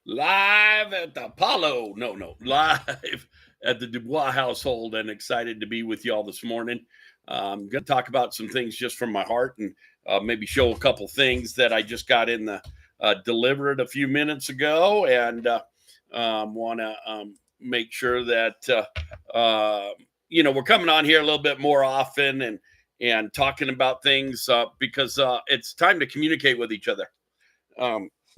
Live at the Apollo. No, live at the Dubois household, and excited to be with y'all this morning. I'm going to talk about some things just from my heart and maybe show a couple things that I just got in the delivered a few minutes ago, and want to make sure that we're coming on here a little bit more often and talking about things because it's time to communicate with each other.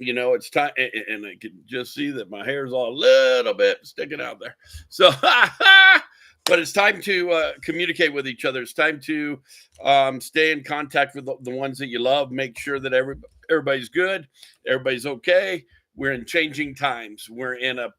It's time, and I can just see that my hair's all a little bit sticking out there. So, but it's time to communicate with each other. It's time to stay in contact with the ones that you love. Make sure that everybody's good, everybody's okay. We're in changing times. We're in a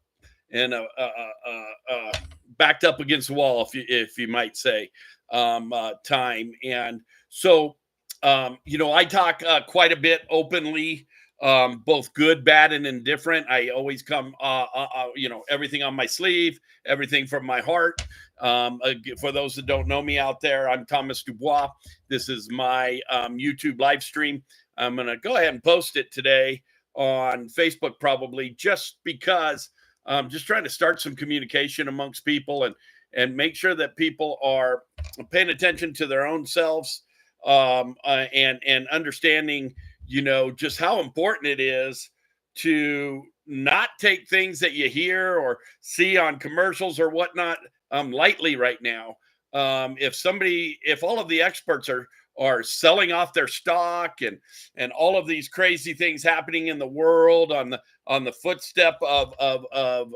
backed up against the wall, if you might say, time. And so, I talk quite a bit openly, both good, bad, and indifferent. I always come, everything on my sleeve, everything from my heart. For those that don't know me out there, I'm Thomas Dubois. This is my YouTube live stream. I'm going to go ahead and post it today on Facebook, probably just because I'm just trying to start some communication amongst people and make sure that people are paying attention to their own selves, and understanding, just how important it is to not take things that you hear or see on commercials or whatnot lightly right now. If all of the experts are selling off their stock and all of these crazy things happening in the world on the footstep of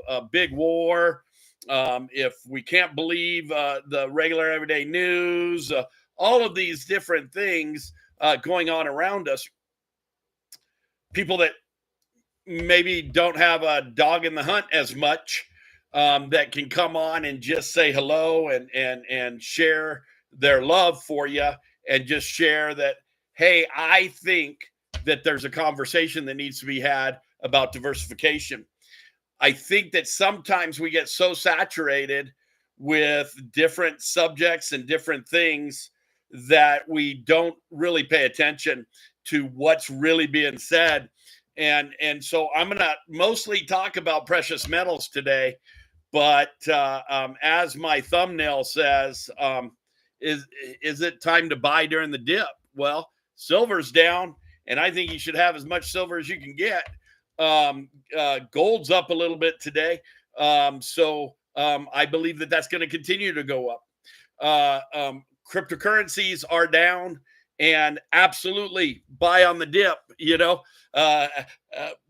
a big war, if we can't believe the regular everyday news, all of these different things going on around us, people that maybe don't have a dog in the hunt as much, that can come on and just say hello and share their love for you and just share that, hey, I think that there's a conversation that needs to be had about diversification. I think that sometimes we get so saturated with different subjects and different things that we don't really pay attention to what's really being said. And so I'm going to mostly talk about precious metals today. But as my thumbnail says, is it time to buy during the dip? Well, silver's down, and I think you should have as much silver as you can get. Gold's up a little bit today. So I believe that that's going to continue to go up. Cryptocurrencies are down, and absolutely buy on the dip.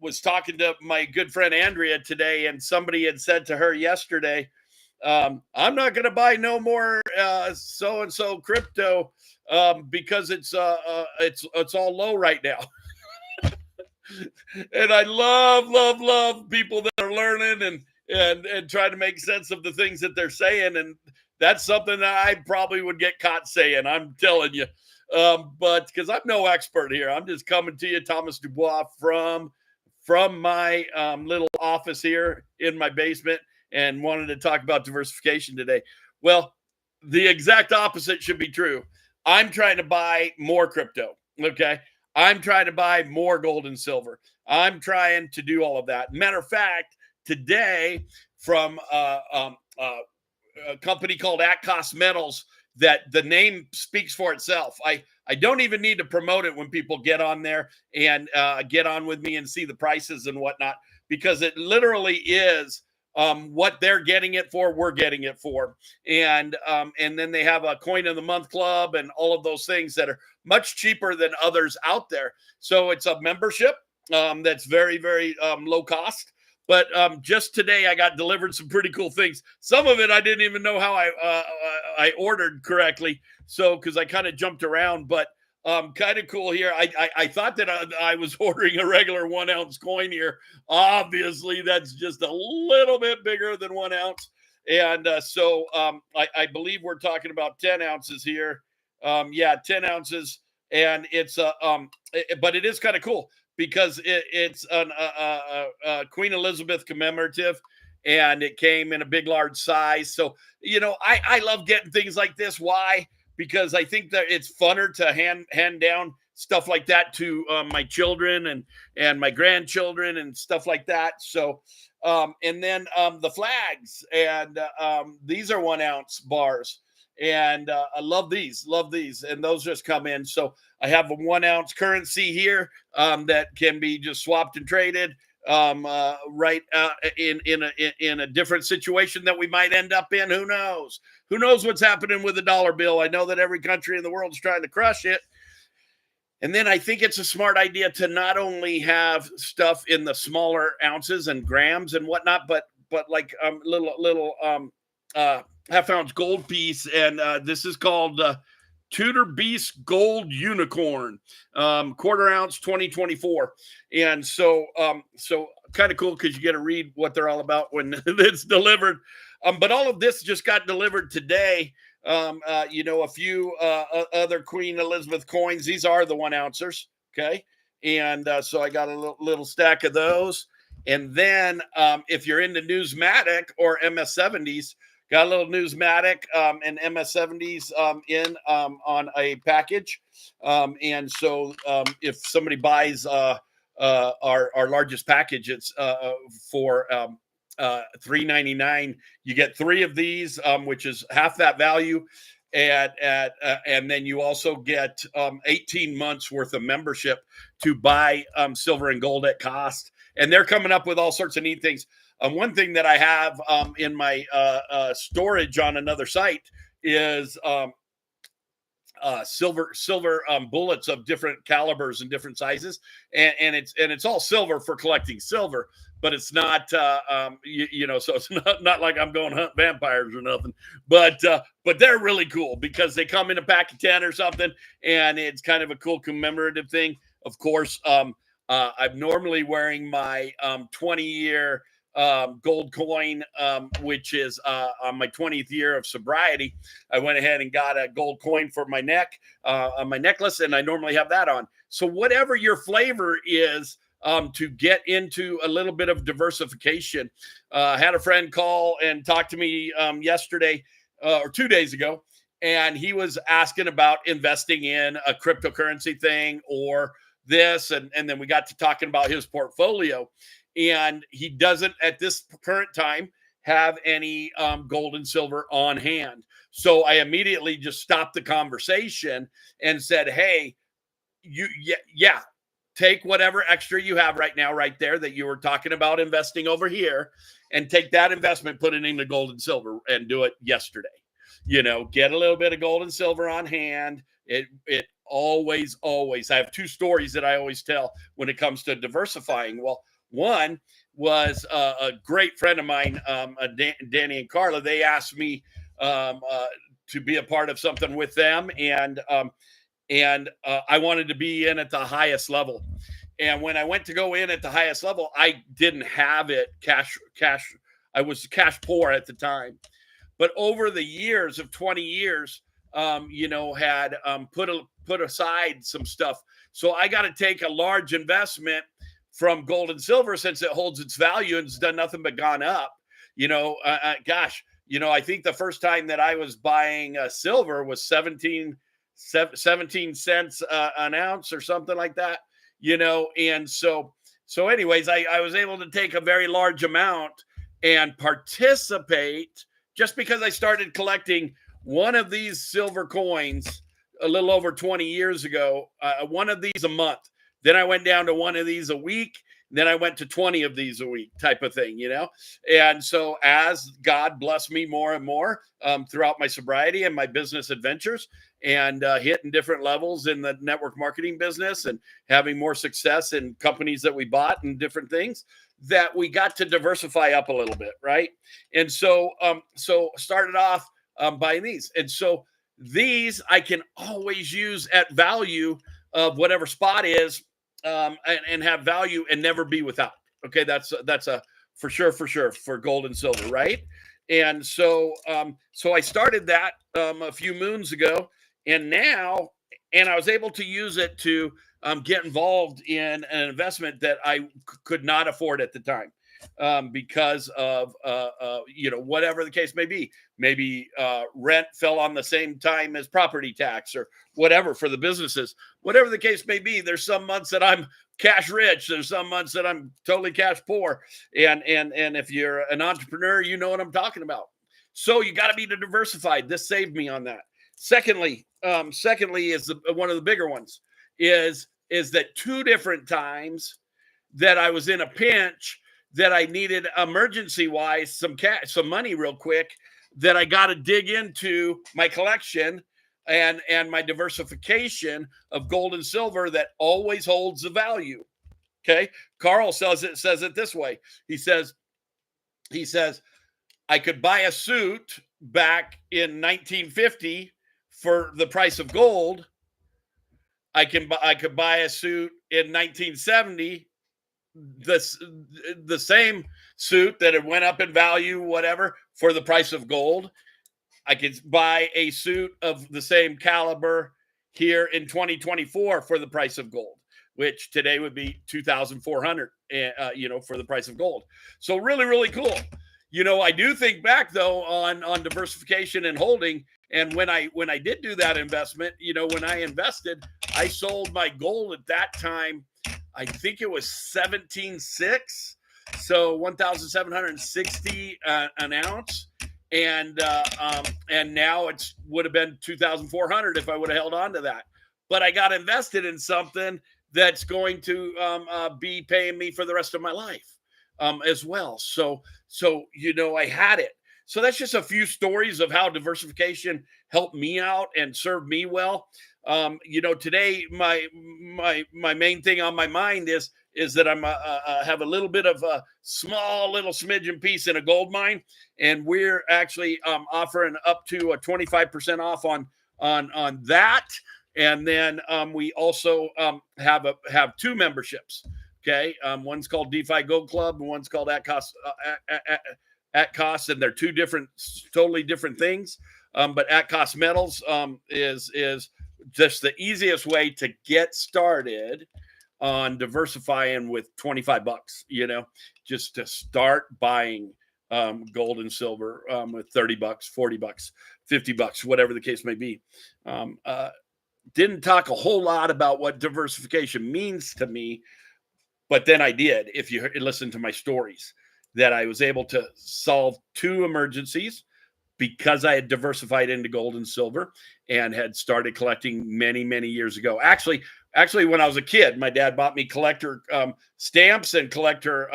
Was talking to my good friend Andrea today, and somebody had said to her yesterday, I'm not going to buy no more so-and-so crypto because it's all low right now. And I love people that are learning and trying to make sense of the things that they're saying. And that's something that I probably would get caught saying, I'm telling you. But because I'm no expert here, I'm just coming to you, Thomas Dubois, from my little office here in my basement, and wanted to talk about diversification today. Well, the exact opposite should be true. I'm trying to buy more crypto. Okay. I'm trying to buy more gold and silver. I'm trying to do all of that. Matter of fact, today from a company called At Cost Metals, that the name speaks for itself. I don't even need to promote it when people get on there and get on with me and see the prices and whatnot, because it literally is what they're getting it for, we're getting it for. And then they have a coin of the month club and all of those things that are much cheaper than others out there. So it's a membership that's very, very low cost. But just today, I got delivered some pretty cool things. Some of it I didn't even know how I ordered correctly, so because I kind of jumped around. But kind of cool here. I thought that I was ordering a regular 1 ounce coin here. Obviously, that's just a little bit bigger than 1 ounce, and so I believe we're talking about 10 ounces here. 10 ounces, and it's but it is kind of cool, because it's a Queen Elizabeth commemorative, and it came in a big, large size. So, I love getting things like this. Why? Because I think that it's funner to hand down stuff like that to my children and my grandchildren and stuff like that. So, and then the flags, and these are 1 ounce bars, and I love these, and those just come in. So I have a 1 ounce currency here that can be just swapped and traded right in a different situation that we might end up in. Who knows? Who knows what's happening with the dollar bill? I know that every country in the world is trying to crush it. And then I think it's a smart idea to not only have stuff in the smaller ounces and grams and whatnot, but like little half ounce gold piece, and this is called Tudor Beast Gold Unicorn, 1/4 ounce, 2024. And so kind of cool because you get to read what they're all about when it's delivered. But all of this just got delivered today. A few other Queen Elizabeth coins. These are the 1 ouncers. Okay. And so I got a little stack of those. And then if you're into Newsmatic or MS70s, got a little Newsmatic and MS70s on a package. And so if somebody buys our largest package, it's for $3.99. You get 3 of these, which is half that value. And then you also get 18 months worth of membership to buy silver and gold at cost. And they're coming up with all sorts of neat things. One thing that I have in my storage on another site is silver bullets of different calibers and different sizes, and it's all silver for collecting silver, but it's not so it's not like I'm going hunt vampires or nothing, but they're really cool because they come in a pack of 10 or something, and it's kind of a cool commemorative thing. Of course, I'm normally wearing my 20-year gold coin, which is on my 20th year of sobriety. I went ahead and got a gold coin for my neck, on my necklace, and I normally have that on. So whatever your flavor is, to get into a little bit of diversification. I had a friend call and talk to me yesterday or 2 days ago, and he was asking about investing in a cryptocurrency thing or this, and then we got to talking about his portfolio. And he doesn't, at this current time, have any gold and silver on hand. So I immediately just stopped the conversation and said, hey, take whatever extra you have right now, right there, that you were talking about investing over here, and take that investment, put it into gold and silver, and do it yesterday. Get a little bit of gold and silver on hand. It always, I have 2 stories that I always tell when it comes to diversifying. Well, one was a great friend of mine, Danny and Carla. They asked me to be a part of something with them, and I wanted to be in at the highest level. And when I went to go in at the highest level, I didn't have it cash. I was cash poor at the time. But over the years of 20 years, had put aside some stuff. So I got to take a large investment from gold and silver, since it holds its value and it's done nothing but gone up. I think the first time that I was buying silver was 17 cents an ounce or something like that, and so anyways, I was able to take a very large amount and participate, just because I started collecting one of these silver coins a little over 20 years ago, one of these a month. Then I went down to one of these a week. Then I went to 20 of these a week, type of thing, And so as God blessed me more and more throughout my sobriety and my business adventures, and hitting different levels in the network marketing business and having more success in companies that we bought and different things, that we got to diversify up a little bit, right? And so started off buying these. And so these I can always use at value of whatever spot is, and have value and never be without. Okay, that's a for sure for gold and silver, right? And so I started that a few moons ago, and I was able to use it to get involved in an investment that I could not afford at the time. because of whatever the case may be. Maybe rent fell on the same time as property tax or whatever for the businesses. Whatever the case may be, there's some months that I'm cash rich. There's some months that I'm totally cash poor. And if you're an entrepreneur, you know what I'm talking about. So you got to be diversified. This saved me on that. Secondly, is one of the bigger ones is that 2 different times that I was in a pinch that I needed emergency wise some money real quick, that I got to dig into my collection and my diversification of gold and silver that always holds the value. Okay. Carl says it this way. He says, I could buy a suit back in 1950 for the price of gold. I could buy a suit in 1970, the same suit that it went up in value, whatever, for the price of gold. I could buy a suit of the same caliber here in 2024 for the price of gold, which today would be 2,400, for the price of gold. So really, really cool. I do think back though on diversification and holding. And when I did do that investment, when I invested, I sold my gold at that time. I think it was 17.6, so 1,760 an ounce, and now it's would have been 2,400 if I would have held on to that. But I got invested in something that's going to be paying me for the rest of my life as well. So I had it. So that's just a few stories of how diversification helped me out and served me well. Today my main thing on my mind is that I'm have a little bit of a small little smidgen piece in a gold mine, and we're actually offering up to a 25% off on that. And then we also have 2 memberships. Okay, one's called DeFi Gold Club, and one's called At Cost. At Cost, and they're 2 totally different things. But At Cost Metals is just the easiest way to get started on diversifying with $25, just to start buying gold and silver with $30, $40, $50, whatever the case may be. Didn't talk a whole lot about what diversification means to me, but then I did. If you listen to my stories, that I was able to solve 2 emergencies because I had diversified into gold and silver and had started collecting many, many years ago. Actually, when I was a kid, my dad bought me collector stamps and collector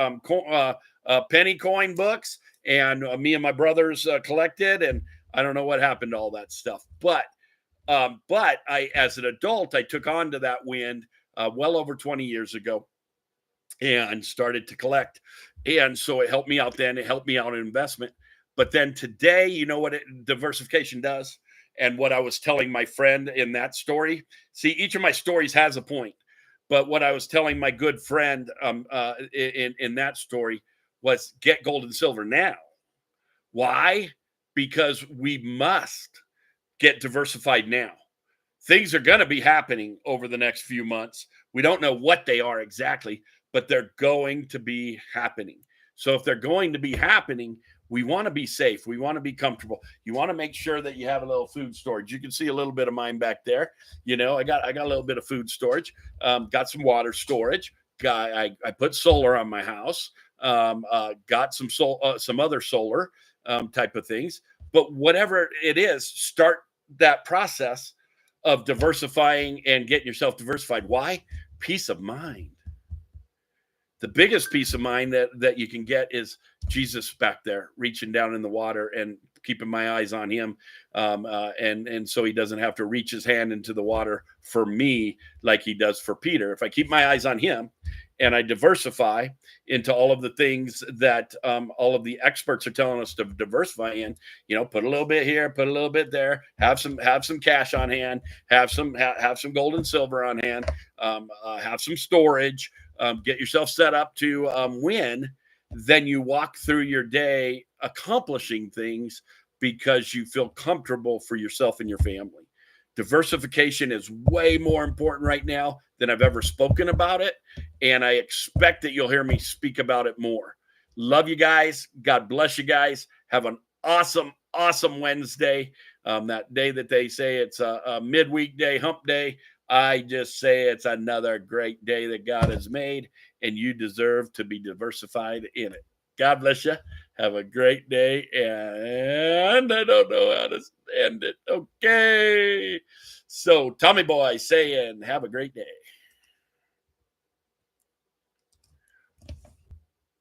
penny coin books, and me and my brothers collected, and I don't know what happened to all that stuff. But I, as an adult, I took on to that wind well over 20 years ago and started to collect. And so it helped me out then. It helped me out in investment. But then today, you know what diversification does? And what I was telling my friend in that story, see, each of my stories has a point. But what I was telling my good friend in that story was get gold and silver now. Why? Because we must get diversified now. Things are going to be happening over the next few months. We don't know what they are exactly, but they're going to be happening. So if they're going to be happening, we want to be safe. We want to be comfortable. You want to make sure that you have a little food storage. You can see a little bit of mine back there. I got a little bit of food storage. Got some water storage. I put solar on my house. Got some other solar type of things. But whatever it is, start that process of diversifying and getting yourself diversified. Why? Peace of mind. The biggest peace of mind that you can get is Jesus back there reaching down in the water and keeping my eyes on him. And so he doesn't have to reach his hand into the water for me like he does for Peter. If I keep my eyes on him and I diversify into all of the things that all of the experts are telling us to diversify in, put a little bit here, put a little bit there, have some cash on hand, have some gold and silver on hand, have some storage, get yourself set up to win. Then you walk through your day accomplishing things because you feel comfortable for yourself and your family. Diversification is way more important right now than I've ever spoken about it. And I expect that you'll hear me speak about it more. Love you guys. God bless you guys. Have an awesome Wednesday. That day that they say it's a midweek day, hump day. I just say it's another great day that God has made, and you deserve to be diversified in it. God bless you. Have a great day. And I don't know how to end it. Okay. So, Tommy Boy saying, have a great day.